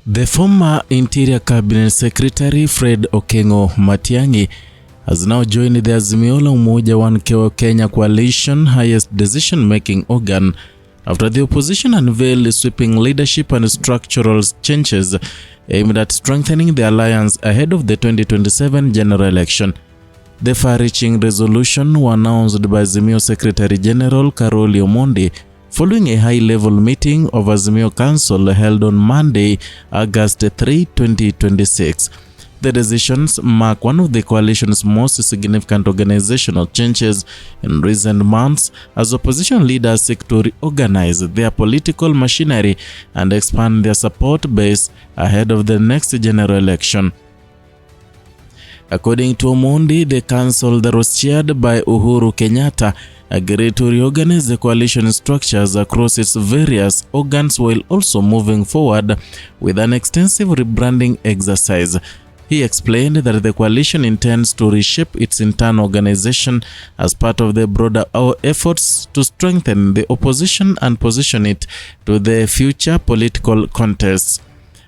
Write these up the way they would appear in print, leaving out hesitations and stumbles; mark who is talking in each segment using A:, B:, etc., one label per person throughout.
A: The former Interior Cabinet Secretary Fred Okengo Matiang'i has now joined the Azimio la Umoja One Kenya coalition highest decision-making organ after the opposition unveiled sweeping leadership and structural changes aimed at strengthening the alliance ahead of the 2027 general election. The far-reaching resolution was announced by Azimio Secretary General Karoli Omondi following a high-level meeting of Azimio Council held on Monday, August 3, 2026. The decisions mark one of the coalition's most significant organizational changes in recent months as opposition leaders seek to reorganize their political machinery and expand their support base ahead of the next general election. According to Omondi, the council that was chaired by Uhuru Kenyatta agreed to reorganize the coalition structures across its various organs while also moving forward with an extensive rebranding exercise. He explained that the coalition intends to reshape its internal organization as part of the broader efforts to strengthen the opposition and position it to the future political contests.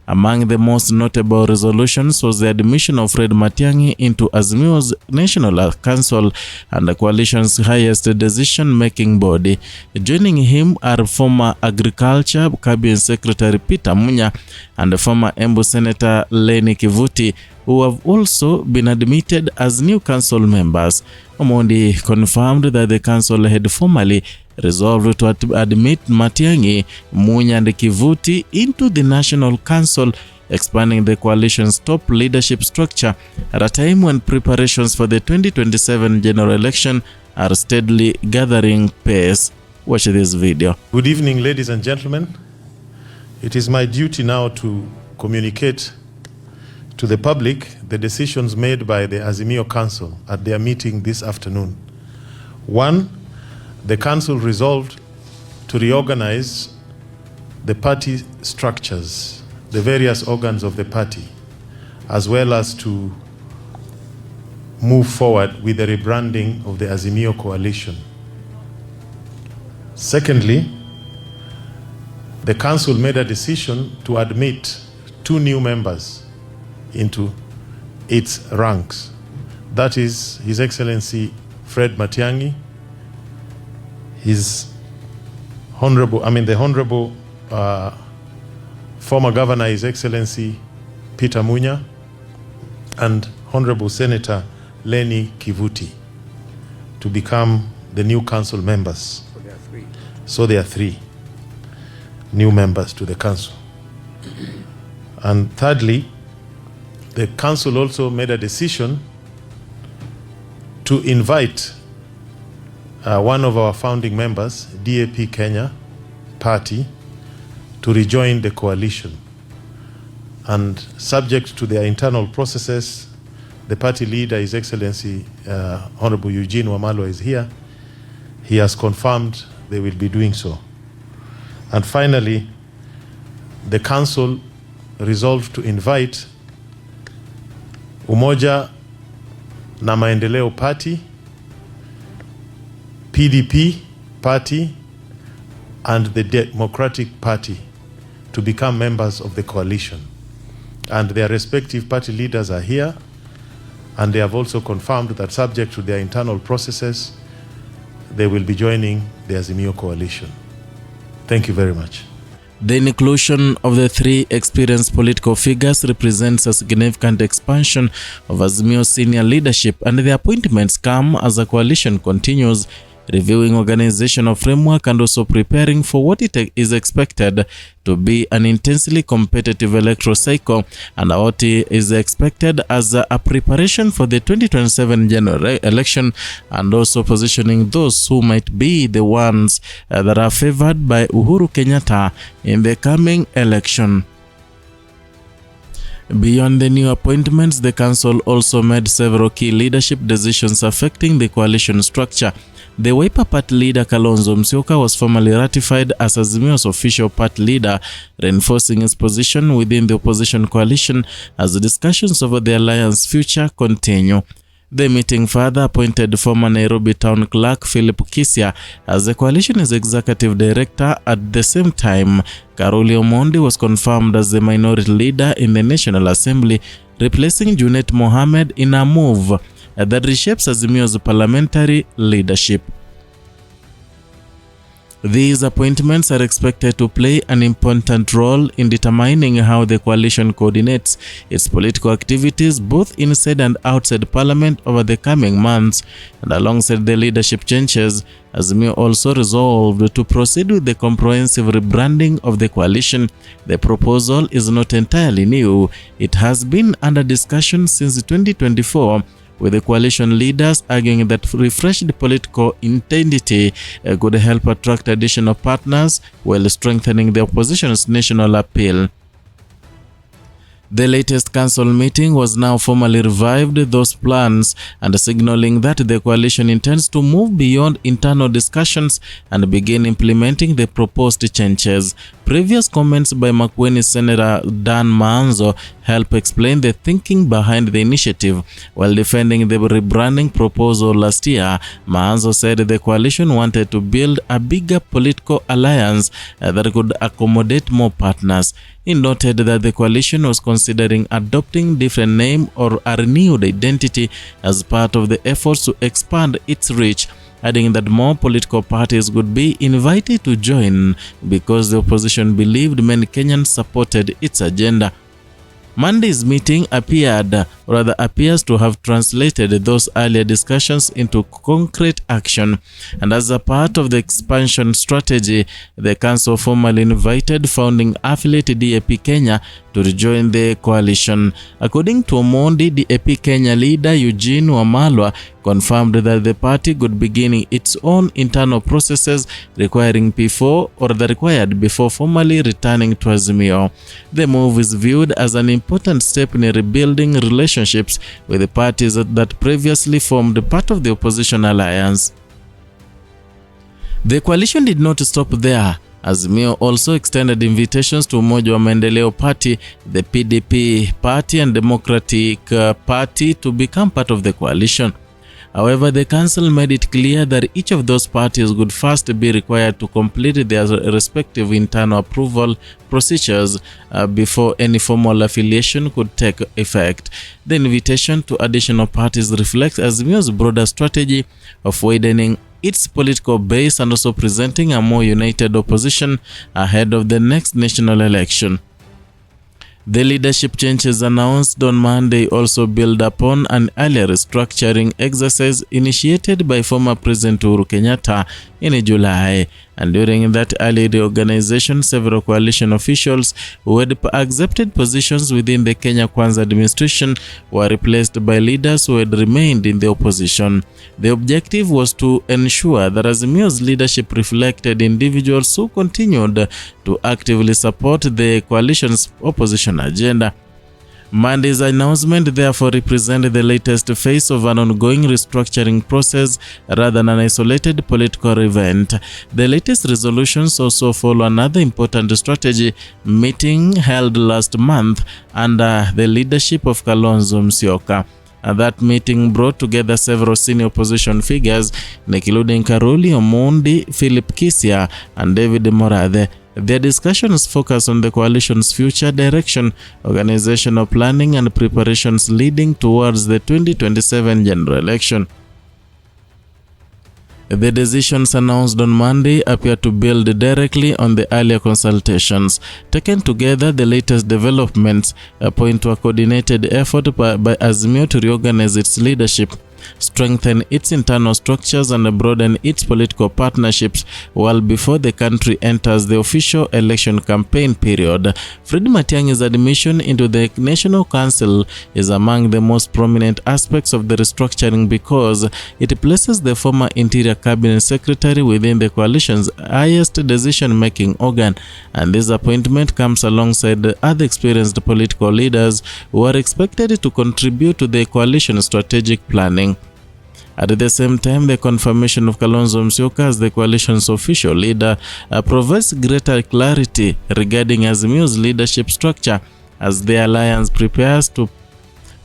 A: Among the most notable resolutions was the admission of Fred Matiang'i into Azimio's National Council and the coalition's highest decision-making body. Joining him are former Agriculture Cabinet Secretary Peter Munya and former Embu Senator Lenny Kivuti, who have also been admitted as new council members. Omondi confirmed that the council had formally resolved to admit Matiang'i, Munya and Kivuti into the National Council, expanding the coalition's top leadership structure at a time when preparations for the 2027 general election are steadily gathering pace. Watch this video.
B: Good evening, ladies and gentlemen. It is my duty now to communicate to the public the decisions made by the Azimio Council at their meeting this afternoon. 1. The Council resolved to reorganize the party structures, the various organs of the party, as well as to move forward with the rebranding of the Azimio coalition. Secondly, the Council made a decision to admit 2 new members into its ranks. That is His Excellency Fred Matiang'i, the Honorable former Governor His Excellency Peter Munya, and Honorable Senator Lenny Kivuti to become the new council members. So there are 3 new members to the council. And thirdly, the council also made a decision to invite one of our founding members, DAP Kenya Party, to rejoin the coalition. And subject to their internal processes, the party leader, His Excellency Honorable Eugene Wamalwa, is here. He has confirmed they will be doing so. And finally, the council resolved to invite Umoja na Maendeleo Party, PDP Party, and the Democratic Party to become members of the coalition. And their respective party leaders are here, and they have also confirmed that subject to their internal processes, they will be joining the Azimio coalition. Thank you very much.
A: The inclusion of the 3 experienced political figures represents a significant expansion of Azimio's senior leadership, and the appointments come as the coalition continues reviewing organizational framework and also preparing for what it is expected to be an intensely competitive electoral cycle, and what is expected as a preparation for the 2027 general election, and also positioning those who might be the ones that are favored by Uhuru Kenyatta in the coming election. Beyond the new appointments, the council also made several key leadership decisions affecting the coalition structure. The Wiper Party leader Kalonzo Musyoka was formally ratified as Azimio's official party leader, reinforcing his position within the opposition coalition as the discussions over the alliance future continue. The meeting further appointed former Nairobi Town Clerk Philip Kisya as the coalition's executive director. At the same time, Karoli Omondi was confirmed as the minority leader in the National Assembly, replacing Junet Mohamed in a move that reshapes Azimio's parliamentary leadership. These appointments are expected to play an important role in determining how the coalition coordinates its political activities both inside and outside Parliament over the coming months. And alongside the leadership changes, Azimio also resolved to proceed with the comprehensive rebranding of the coalition. The proposal is not entirely new. It has been under discussion since 2024, with the coalition leaders arguing that refreshed political identity could help attract additional partners while strengthening the opposition's national appeal. The latest council meeting was now formally revived those plans and signaling that the coalition intends to move beyond internal discussions and begin implementing the proposed changes. Previous comments by Makueni Senator Dan Maanzo help explain the thinking behind the initiative. While defending the rebranding proposal last year, Maanzo said the coalition wanted to build a bigger political alliance that could accommodate more partners. He noted that the coalition was considering adopting different name or a renewed identity as part of the efforts to expand its reach, adding that more political parties would be invited to join because the opposition believed many Kenyans supported its agenda. Monday's meeting appears to have translated those earlier discussions into concrete action, and as a part of the expansion strategy, the council formally invited founding affiliate DAP Kenya to rejoin the coalition. According to Omondi, DAP Kenya leader Eugene Wamalwa confirmed that the party could begin its own internal processes required before formally returning to Azimio. The move is viewed as an important step in rebuilding relationships with the parties that previously formed part of the opposition alliance. The coalition did not stop there. Azimio also extended invitations to Umoja wa Maendeleo Party, the PDP Party and Democratic Party to become part of the coalition. However, the council made it clear that each of those parties would first be required to complete their respective internal approval procedures before any formal affiliation could take effect. The invitation to additional parties reflects Azimio's broader strategy of widening its political base and also presenting a more united opposition ahead of the next national election. The leadership changes announced on Monday also build upon an earlier restructuring exercise initiated by former President Uhuru Kenyatta in July. And during that early reorganization, several coalition officials who had accepted positions within the Kenya Kwanza administration were replaced by leaders who had remained in the opposition. The objective was to ensure that Azimio's leadership reflected individuals who continued to actively support the coalition's opposition agenda. Monday's announcement therefore represented the latest phase of an ongoing restructuring process rather than an isolated political event. The latest resolutions also follow another important strategy meeting held last month under the leadership of Kalonzo Musyoka. That meeting brought together several senior opposition figures, including Karoli Omondi, Philip Kisya, and David Morathe. Their discussions focus on the coalition's future direction, organizational planning, and preparations leading towards the 2027 general election. The decisions announced on Monday appear to build directly on the earlier consultations. Taken together, the latest developments point to a coordinated effort by Azimio to reorganize its leadership, strengthen its internal structures, and broaden its political partnerships well before the country enters the official election campaign period. Fred Matiang'i's admission into the National Council is among the most prominent aspects of the restructuring because it places the former Interior Cabinet Secretary within the coalition's highest decision-making organ, and this appointment comes alongside other experienced political leaders who are expected to contribute to the coalition's strategic planning. At the same time, the confirmation of Kalonzo Musyoka as the coalition's official leader provides greater clarity regarding Azimio's leadership structure as the alliance prepares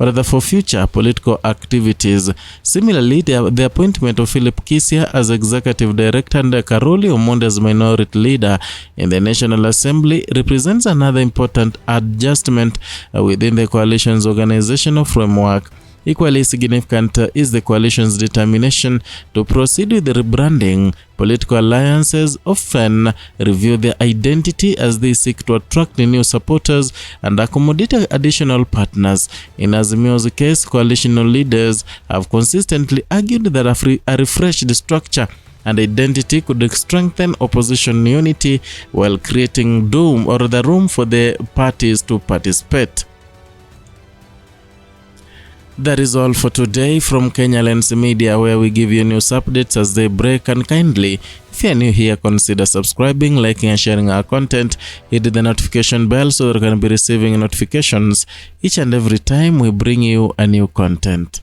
A: rather for future political activities. Similarly, the appointment of Philip Kisia as Executive Director and Karoli Omondi as Minority Leader in the National Assembly represents another important adjustment within the coalition's organizational framework. Equally significant is the coalition's determination to proceed with the rebranding. Political alliances often review their identity as they seek to attract new supporters and accommodate additional partners. In Azimio's case, coalitional leaders have consistently argued that a refreshed structure and identity could strengthen opposition unity while creating room for the parties to participate. That is all for today from Kenya Lens Media, where we give you news updates as they break. And kindly, if you are new here, consider subscribing, liking and sharing our content. Hit the notification bell so that you can be receiving notifications each and every time we bring you a new content.